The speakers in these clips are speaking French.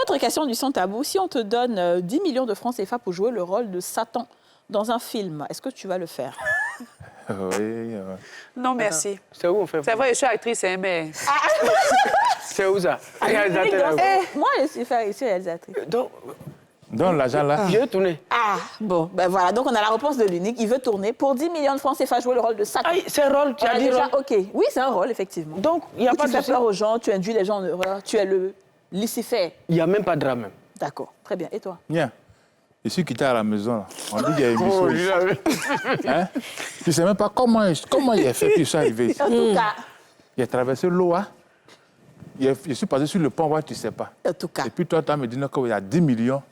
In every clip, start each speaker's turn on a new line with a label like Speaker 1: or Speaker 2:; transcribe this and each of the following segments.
Speaker 1: Autre question du sans tabou. Si on te donne 10 millions de francs CFA pour jouer le rôle de Satan dans un film, est-ce que tu vas le faire?
Speaker 2: Oui.
Speaker 3: Non, merci.
Speaker 4: C'est où on fait?
Speaker 3: C'est vrai, je suis actrice, hein, mais...
Speaker 4: C'est où ça? Réalisateur.
Speaker 1: Moi, je suis réalisatrice.
Speaker 4: Donc,
Speaker 2: Donc, l'argent là.
Speaker 4: je vais tourner.
Speaker 1: Ah, bon, ben voilà. Donc, on a la réponse de l'unique. Il veut tourner pour 10 millions de francs CFA jouer le rôle de Satan.
Speaker 4: Ah, c'est un rôle, tu
Speaker 1: On
Speaker 4: as
Speaker 1: a
Speaker 4: dit
Speaker 1: déjà,
Speaker 4: rôle.
Speaker 1: OK. Oui, c'est un rôle, effectivement.
Speaker 4: Donc, il n'y a
Speaker 1: Où
Speaker 4: pas
Speaker 1: tu
Speaker 4: de
Speaker 1: fais
Speaker 4: souci.
Speaker 1: peur aux gens, tu induis les gens en erreur, tu es le Lucifer.
Speaker 4: Il n'y a même pas de drame.
Speaker 1: D'accord, très bien. Et toi?
Speaker 2: Viens. Je suis quitté à la maison. Là. On dit qu'il y a une émission. Hein? Je ne sais même pas comment il a fait que je suis arrivé ici.
Speaker 1: En tout cas,
Speaker 2: Il a traversé l'eau. Hein? Je suis passé sur le pont, tu ne sais pas.
Speaker 1: en tout cas.
Speaker 2: Et puis toi, tu me dit qu'il y a 10 millions.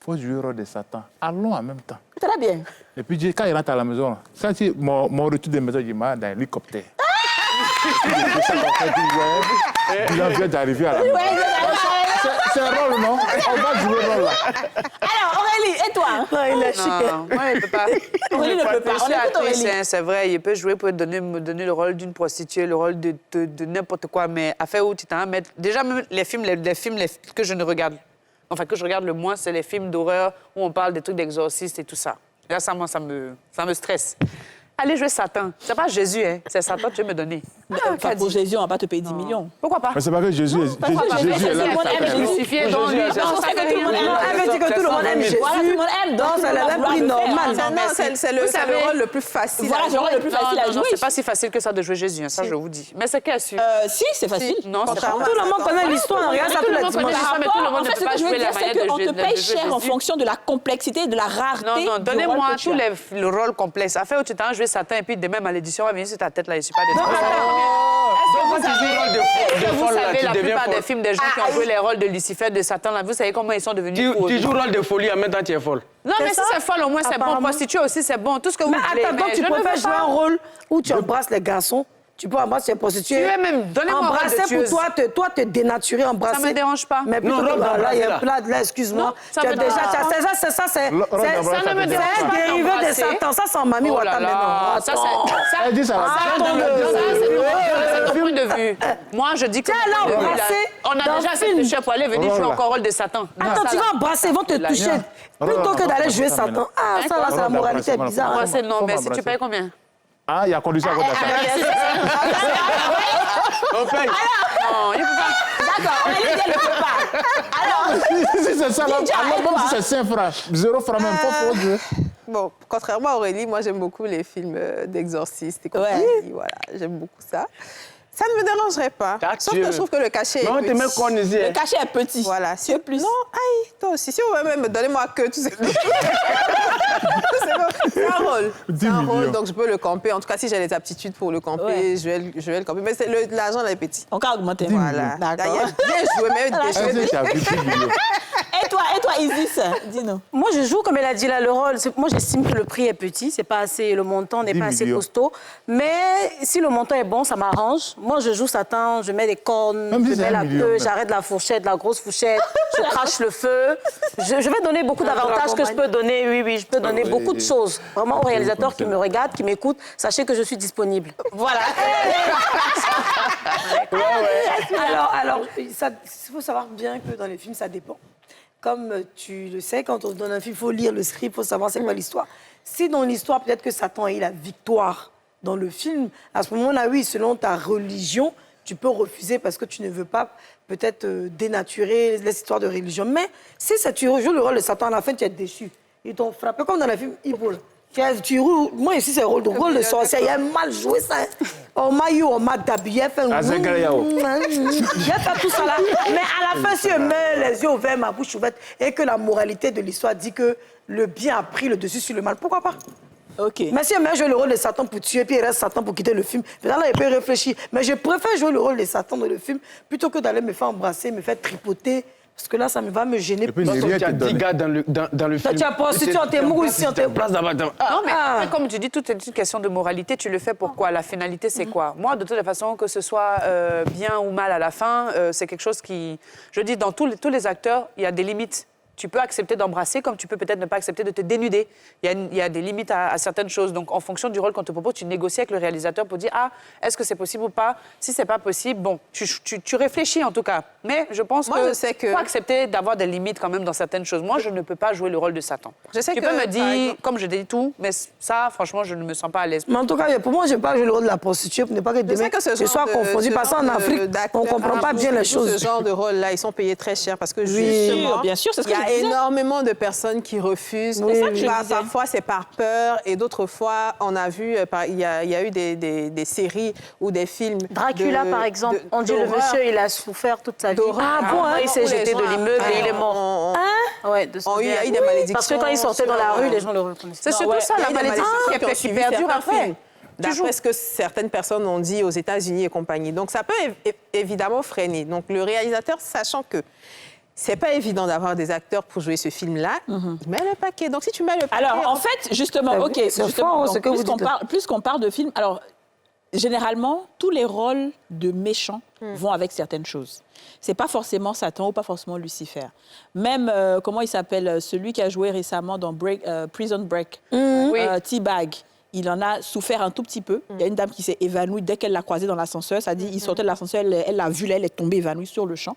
Speaker 2: Il faut jouer le rôle de Satan. Allons en même temps.
Speaker 1: Très bien.
Speaker 2: Et puis quand il rentre à la maison, là, ça, c'est mon retour de maison, il m'a dans l'hélicoptère. Il vient d'arriver à la maison. C'est un rôle, non? On va jouer le rôle là.
Speaker 1: Alors, Aurélie, et toi?
Speaker 3: Non, moi, il ne peut pas.
Speaker 1: Aurélie ne peut pas.
Speaker 3: Je
Speaker 1: On
Speaker 3: suis
Speaker 1: écoute
Speaker 3: actrice,
Speaker 1: Aurélie.
Speaker 3: hein, c'est vrai. Il peut jouer pour me donner le rôle d'une prostituée, le rôle de n'importe quoi. Mais à faire où tu t'en mettre... Déjà, même les films que je ne regarde, enfin, que je regarde le moins, c'est les films d'horreur où on parle des trucs d'exorcistes et tout ça. Là, ça, moi, ça me stresse. Allez jouer Satan. C'est pas Jésus, hein. C'est Satan que tu veux me donner.
Speaker 1: Enfin, pour Jésus, on ne va pas te payer 10 millions.
Speaker 3: Pourquoi pas?
Speaker 2: Mais c'est pas que Jésus est là.
Speaker 1: Jésus est là.
Speaker 3: Crucifié dans lui.
Speaker 1: Non, c'est que tout le monde aime.
Speaker 5: Elle veut dire que tout le monde aime Jésus.
Speaker 1: Voilà, tout le monde aime. Donc,
Speaker 5: Non, c'est le même prix normal.
Speaker 6: C'est le rôle le plus facile.
Speaker 1: Voilà, c'est le rôle le plus facile à jouer.
Speaker 3: C'est pas si facile que ça de jouer Jésus, hein, ça je vous dis. Mais c'est qu'elle su.
Speaker 1: Si, c'est facile.
Speaker 3: Non, c'est pas.
Speaker 5: Tout le monde connaît l'histoire, on regarde ça tous les dimanches.
Speaker 3: Mais tout le monde
Speaker 1: En
Speaker 3: ne
Speaker 1: fait,
Speaker 3: peut
Speaker 1: ce
Speaker 3: pas
Speaker 1: que je veux
Speaker 3: jouer
Speaker 1: dire,
Speaker 3: la
Speaker 1: c'est
Speaker 3: manière de
Speaker 1: qu'on
Speaker 3: jouer
Speaker 1: te paye cher en
Speaker 3: Jésus.
Speaker 1: fonction de la complexité, de la rareté.
Speaker 3: Non, non,
Speaker 1: du
Speaker 3: donnez-moi
Speaker 1: rôle que tu
Speaker 3: tous
Speaker 1: as.
Speaker 3: le rôle complexe. Afin où tu t'en joué Satan et puis demain malédiction va venir sur ta tête là, je suis pas des
Speaker 4: Donc, quand tu joues le rôle de
Speaker 3: Vous
Speaker 4: folle, là,
Speaker 3: savez,
Speaker 4: tu
Speaker 3: la
Speaker 4: deviens
Speaker 3: plupart des
Speaker 4: folle.
Speaker 3: films des gens qui ont joué les rôles de Lucifer, de Satan, là, vous savez comment ils sont devenus fous.
Speaker 4: Tu joues le rôle de folie, en même temps, tu es folle.
Speaker 3: Non, mais si c'est folle, au moins c'est bon.
Speaker 5: Apparemment.
Speaker 3: Prostituée aussi, c'est bon. Tout ce que vous
Speaker 5: Mais
Speaker 3: voulez.
Speaker 5: attends, donc
Speaker 3: mais
Speaker 5: tu
Speaker 3: je ne
Speaker 5: préfères
Speaker 3: veux
Speaker 5: jouer
Speaker 3: pas.
Speaker 5: un rôle où tu embrasses les garçons, tu peux embrasser les prostituées.
Speaker 3: Tu es même, donnez-moi un rôle de
Speaker 5: Embrasser pour
Speaker 3: tueuse.
Speaker 5: toi, te dénaturer, embrasser.
Speaker 3: Ça me dérange pas.
Speaker 5: Mais plutôt
Speaker 4: Non, rôle
Speaker 5: que là, il y a
Speaker 4: d'embrasser,
Speaker 5: plein de là, excuse-moi.
Speaker 3: Non, ça
Speaker 5: Tu as
Speaker 3: me
Speaker 5: déjà,
Speaker 3: dérange pas.
Speaker 5: c'est ça, c'est
Speaker 2: Rôle d'embrasser,
Speaker 3: Ça ne me
Speaker 2: ça
Speaker 3: dérange
Speaker 5: un
Speaker 3: pas
Speaker 5: dérivé de
Speaker 3: d'embrasser.
Speaker 5: Satan. Ça, c'est en Mami
Speaker 3: Oh là
Speaker 5: Wata
Speaker 3: là,
Speaker 5: maintenant.
Speaker 3: ça,
Speaker 5: Attends.
Speaker 2: Elle dit ça va.
Speaker 3: c'est ton point de vue. Moi, je dis que...
Speaker 5: Tiens, là,
Speaker 3: mon point de vue,
Speaker 5: embrasser
Speaker 3: là, on a
Speaker 5: dans
Speaker 3: déjà
Speaker 5: le
Speaker 3: assez
Speaker 5: film.
Speaker 3: touché pour aller venir jouer encore rôle de Satan.
Speaker 5: Attends, tu vas embrasser, ils vont te toucher. Plutôt que d'aller jouer
Speaker 2: ça,
Speaker 5: Satan. Ah, ça, là, c'est la moralité bizarre.
Speaker 3: Moi, c'est non,
Speaker 2: Faut
Speaker 3: mais si tu
Speaker 2: m'embrasser.
Speaker 3: payes combien?
Speaker 2: Ah, il y a conduit ça à côté de ça.
Speaker 4: On paye.
Speaker 3: Non, il ne peut pas.
Speaker 1: D'accord, Aurélie, elle ne peut pas. Alors,
Speaker 2: Si c'est ça, là,
Speaker 1: Ninja,
Speaker 2: alors,
Speaker 1: et
Speaker 2: même
Speaker 1: toi?
Speaker 2: si c'est 5 francs, 0 francs même, faut jouer.
Speaker 6: Bon, contrairement à Aurélie, moi j'aime beaucoup les films d'exorcistes et compagnie.
Speaker 1: Ouais.
Speaker 6: Voilà, j'aime beaucoup ça. Ça ne me dérangerait pas.
Speaker 4: Ah,
Speaker 6: Sauf
Speaker 4: Dieu.
Speaker 6: que je trouve que le cachet
Speaker 4: Mais on
Speaker 6: est
Speaker 4: te met
Speaker 6: petit.
Speaker 4: quoi, ici?
Speaker 1: le cachet est petit.
Speaker 6: Voilà.
Speaker 1: Tu es plus.
Speaker 6: Non, aïe, toi aussi. Si vous voulez même, donnez-moi que tu sais. C'est bon. C'est un rôle.
Speaker 2: 10
Speaker 6: C'est un
Speaker 2: millions.
Speaker 6: rôle, donc je peux le camper. En tout cas, si j'ai les aptitudes pour le camper,
Speaker 1: Ouais.
Speaker 6: je vais le camper. Mais l'argent, là, est petit.
Speaker 1: On peut augmenter.
Speaker 6: Voilà.
Speaker 1: D'accord.
Speaker 6: D'ailleurs, bien joué, mais
Speaker 1: Voilà.
Speaker 6: déchiré.
Speaker 2: Est-ce que tu as vu 10 millions?
Speaker 1: Et toi, Isis, dis-nous.
Speaker 5: Moi, je joue, comme elle a dit là, le rôle. Moi, j'estime que le prix est petit, c'est pas assez, le montant n'est
Speaker 2: 10
Speaker 5: pas assez
Speaker 2: millions.
Speaker 5: costaud. Mais si le montant est bon, ça m'arrange. Moi, je joue Satan, je mets des cornes,
Speaker 2: Même si
Speaker 5: je
Speaker 2: c'est
Speaker 5: mets
Speaker 2: 1
Speaker 5: la
Speaker 2: million,
Speaker 5: queue,
Speaker 2: même.
Speaker 5: j'arrête la fourchette, la grosse fourchette, je crache le feu. Je vais donner beaucoup d'avantages que je peux donner. Oui, je peux donner beaucoup de choses. Vraiment, aux réalisateurs qui me regardent, qui m'écoutent, sachez que je suis disponible.
Speaker 1: Voilà.
Speaker 5: Alors, il faut savoir bien que dans les films, ça dépend. Comme tu le sais, quand on te donne un film, il faut lire le script, il faut savoir c'est quoi l'histoire. Si dans l'histoire, peut-être que Satan a eu la victoire dans le film, à ce moment-là, oui, selon ta religion, tu peux refuser parce que tu ne veux pas peut-être dénaturer les histoires de religion. Mais si tu joues le rôle de Satan, à la fin, tu es déçu. Ils t'ont frappé, comme dans le film Ibo. Moi, ici, c'est le rôle de sorcière. Il a mal joué ça. On m'a eu, on m'a habillé. Il a fait tout ça là. Mais à la fin, si je mets les yeux ouverts, ma bouche ouverte, et que la moralité de l'histoire dit que le bien a pris le dessus sur le mal, pourquoi pas?
Speaker 1: OK.
Speaker 5: Mais si je mets jouer le rôle de Satan pour tuer, puis il reste Satan pour quitter le film, là, il peut réfléchir. Mais je préfère jouer le rôle de Satan dans le film plutôt que d'aller me faire embrasser, me faire tripoter. Parce que là, ça va me gêner.
Speaker 2: Et puis,
Speaker 4: Donc,
Speaker 2: il n'y a
Speaker 4: tu
Speaker 2: rien
Speaker 4: as
Speaker 2: te
Speaker 4: 10
Speaker 2: donne.
Speaker 4: gars dans le film.
Speaker 5: Tu as prostitué, on t'émoue ici, on t'émoue.
Speaker 4: Place d'abord.
Speaker 3: Non, mais après, comme tu dis, tout est une question de moralité. Tu le fais pourquoi? La finalité, c'est quoi? Moi, de toute façon, que ce soit bien ou mal à la fin, c'est quelque chose qui... Je dis, dans tous les acteurs, il y a des limites. tu peux accepter d'embrasser comme tu peux peut-être ne pas accepter de te dénuder. Il y a des limites à certaines choses. Donc, en fonction du rôle qu'on te propose, tu négocies avec le réalisateur pour dire « Ah, est-ce que c'est possible ou pas ?» Si c'est pas possible, bon, tu réfléchis en tout cas. Mais je pense
Speaker 6: Moi, je sais que-
Speaker 3: faut accepter d'avoir des limites quand même dans certaines choses. Moi, je ne peux pas jouer le rôle de Satan.
Speaker 6: Je sais
Speaker 3: tu
Speaker 6: que,
Speaker 3: peux me
Speaker 6: par
Speaker 3: dire,
Speaker 6: exemple-
Speaker 3: comme je dis tout, mais ça, franchement, je ne me sens pas à l'aise.
Speaker 5: Mais en tout cas, pour moi, je n'ai pas joué le rôle de la prostituée pour ne pas que demain,
Speaker 6: sais que ce
Speaker 5: je
Speaker 6: genre
Speaker 5: sois
Speaker 6: de-
Speaker 5: confondu.
Speaker 6: ce
Speaker 5: Parce
Speaker 6: genre
Speaker 5: qu'en
Speaker 6: de-
Speaker 5: Afrique,
Speaker 6: d'acteurs
Speaker 5: on ne comprend pas bien les
Speaker 6: qui jouent
Speaker 5: choses.
Speaker 6: Ce genre de rôle-là, ils sont payés très cher parce que
Speaker 5: Oui.
Speaker 6: justement,
Speaker 1: Bien sûr, c'est ce
Speaker 6: il y
Speaker 1: que
Speaker 6: a
Speaker 1: je disais.
Speaker 6: énormément de personnes qui refusent.
Speaker 5: Oui,
Speaker 6: C'est ça que
Speaker 5: oui.
Speaker 6: je
Speaker 5: Bah,
Speaker 6: disais. Parfois, c'est par peur et d'autres fois, on a vu, il y a eu des séries ou des films.
Speaker 7: Dracula, par exemple, on dit le
Speaker 6: d'horreur.
Speaker 7: monsieur, il a souffert toute sa vie.
Speaker 6: D'horreur.
Speaker 5: Ah bon, hein?
Speaker 7: Il s'est
Speaker 6: Où les
Speaker 7: jeté
Speaker 6: gens
Speaker 7: de l'immeuble et il est mort.
Speaker 6: ont-
Speaker 7: De son
Speaker 6: ont eu- il y a eu
Speaker 7: VIH.
Speaker 6: des malédictions.
Speaker 7: Parce que quand il sortait dans la
Speaker 6: sur-
Speaker 7: rue, les gens le reconnaissaient.
Speaker 3: C'est surtout ça,
Speaker 6: Il y a
Speaker 3: la
Speaker 6: eu des
Speaker 3: malédiction
Speaker 6: malédictions
Speaker 3: qui perdure après.
Speaker 6: D'après ce que certaines personnes ont dit aux États-Unis et compagnie. Donc, ça peut évidemment freiner. Donc, le réalisateur, sachant que c'est pas évident d'avoir des acteurs pour jouer ce film-là, il met le paquet. Donc, si tu mets le paquet...
Speaker 1: Alors, en fait, justement, OK,
Speaker 5: c'est
Speaker 1: justement,
Speaker 5: fort,
Speaker 1: donc,
Speaker 5: ce que vous dites.
Speaker 1: plus qu'on parle de films, alors, généralement, tous les rôles de méchants vont avec certaines choses. C'est pas forcément Satan ou pas forcément Lucifer. Même, comment il s'appelle, celui qui a joué récemment dans Prison Break, T-Bag. Il en a souffert un tout petit peu. Il y a une dame qui s'est évanouie dès qu'elle l'a croisé dans l'ascenseur. Ça dit, il sortait de l'ascenseur, elle l'a vu, là, elle est tombée évanouie sur le champ.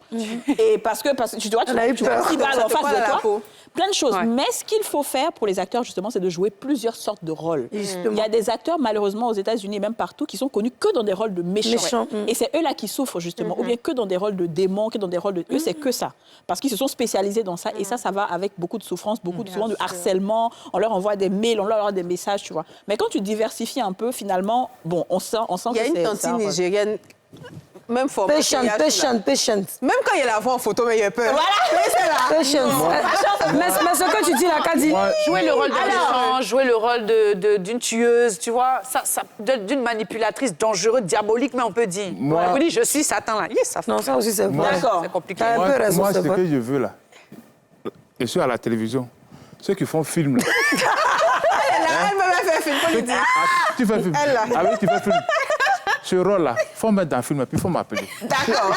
Speaker 1: Et parce que tu vois,
Speaker 5: Elle a eu
Speaker 1: tu vois
Speaker 5: peur.
Speaker 1: T-Bag
Speaker 6: Ça
Speaker 1: en
Speaker 6: te
Speaker 1: face
Speaker 6: colle
Speaker 1: de
Speaker 6: à la
Speaker 1: toi.
Speaker 6: peau.
Speaker 1: Plein de choses.
Speaker 3: Ouais.
Speaker 1: Mais ce qu'il faut faire pour les acteurs, justement, c'est de jouer plusieurs sortes de rôles.
Speaker 5: Justement.
Speaker 1: Il y a des acteurs, malheureusement, aux États-Unis et même partout, qui sont connus que dans des rôles de méchants.
Speaker 5: Méchants,
Speaker 1: Et c'est eux-là qui souffrent, justement. Ou bien que dans des rôles de démons, que dans des rôles de... Eux, c'est que ça. Parce qu'ils se sont spécialisés dans ça. Et ça va avec beaucoup de souffrance, souvent de harcèlement. On leur envoie des mails, on leur envoie des messages, tu vois. Mais quand tu diversifies un peu, finalement, bon, on sent
Speaker 6: Il y a
Speaker 1: que
Speaker 6: une
Speaker 1: c'est un
Speaker 6: tantine
Speaker 1: rôle.
Speaker 6: nigérienne, même format.
Speaker 5: Patient.
Speaker 6: Même quand il la voit en photo, mais il a peur.
Speaker 5: Patience. Mais ce que tu dis là, Kadi,
Speaker 3: Jouer le rôle d'un méchant, jouer le rôle d'une tueuse, tu vois, d'une manipulatrice dangereuse, diabolique, mais on peut dire.
Speaker 2: Moi-
Speaker 3: On peut dire, je suis Satan, là. Yes, ça fait.
Speaker 5: non, ça aussi, c'est vrai.
Speaker 1: D'accord.
Speaker 3: C'est compliqué.
Speaker 5: T'as un peu raison,
Speaker 2: Moi,
Speaker 5: c'est
Speaker 2: ce
Speaker 5: vrai.
Speaker 2: que je veux, là, et sur à la télévision, ceux qui font film, là.
Speaker 6: Elle me fait film, faut lui dire.
Speaker 2: Tu fais film.
Speaker 6: Elle, là.
Speaker 2: Ah oui, tu fais film. Ce rôle-là, il faut mettre dans le film et puis il faut m'appeler.
Speaker 6: D'accord.